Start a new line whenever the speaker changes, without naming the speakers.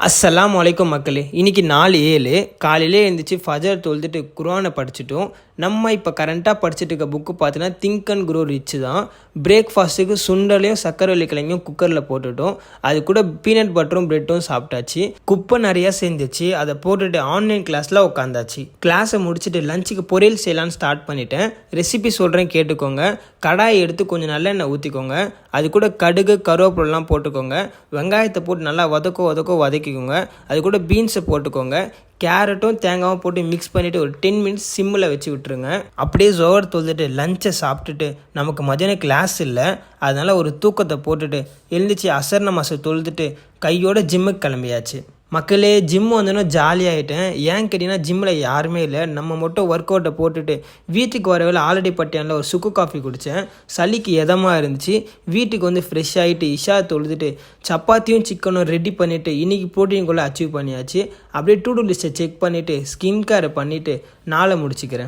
அஸ்ஸலாமு அலைக்கும் மக்களே. இன்றைக்கி 4/7 காலையிலே எழுந்திரிச்சு ஃபஜர் தொழுதுட்டு குர்ஆனை படிச்சுட்டோம். நம்ம இப்போ கரண்ட்டாக படிச்சுட்டு இருக்க புக்கு பார்த்தீங்கன்னா திங்க் அண்ட் க்ரோ ரிச் தான். பிரேக்ஃபாஸ்ட்டுக்கு சுண்டலையும் சக்கரவள்ளி கிழங்கையும் குக்கரில் போட்டுட்டோம். அது கூட பீனட் பட்டரும் ப்ரெட்டும் சாப்பிட்டாச்சு. குப்பை நிறையா சேர்ந்துச்சு. அதை போட்டுட்டு ஆன்லைன் கிளாஸில் உட்காந்தாச்சு. கிளாஸை முடிச்சுட்டு லஞ்சுக்கு பொரியல் செய்யலான்னு ஸ்டார்ட் பண்ணிட்டேன். ரெசிபி சொல்கிறேன் கேட்டுக்கோங்க. கடாயை எடுத்து கொஞ்சம் நல்லெண்ணெய் ஊற்றிக்கோங்க. அது கூட கடுகு கருவேப்பிலாம் போட்டுக்கோங்க. வெங்காயத்தை போட்டு நல்லா வதக்கிக்கோங்க. அது கூட பீன்ஸை போட்டுக்கோங்க. கேரட்டும் தேங்காயும் போட்டு மிக்ஸ் பண்ணிவிட்டு ஒரு 10 மினிட்ஸ் சிம்மில் வச்சு விட்டுருங்க. அப்படியே ஜோர் தொழுதுட்டு லஞ்சை சாப்பிட்டுட்டு நமக்கு மதியானம் கிளாஸ் இல்லை, அதனால் ஒரு தூக்கத்தை போட்டுட்டு எழுந்திரிச்சு அசர் நமாஸை தொழுதுட்டு கையோட ஜிம்முக்கு கிளம்பியாச்சு. மக்களே, ஜிம் வந்தோன்னா ஜாலியாகிட்டேன். ஏன் கேட்டிங்கன்னா ஜிம்மில் யாருமே இல்லை, நம்ம மட்டும் ஒர்க் அவுட்டை போட்டுட்டு வீட்டுக்கு வரவேல ஆல்ரெடி பட்டியானில் ஒரு சுக்கு காஃபி குடித்தேன். சளிக்கு எதமாக இருந்துச்சு. வீட்டுக்கு வந்து ஃப்ரெஷ் ஆகிட்டு இஷா தொழுதுட்டு சப்பாத்தியும் சிக்கனும் ரெடி பண்ணிவிட்டு இன்றைக்கி ப்ரோட்டீன் கூட அச்சீவ் பண்ணியாச்சு. அப்படியே டூ டூ லிஸ்ட்டை செக் பண்ணிவிட்டு ஸ்கின் கேரை பண்ணிவிட்டு நாளை முடிச்சுக்கிறேன்.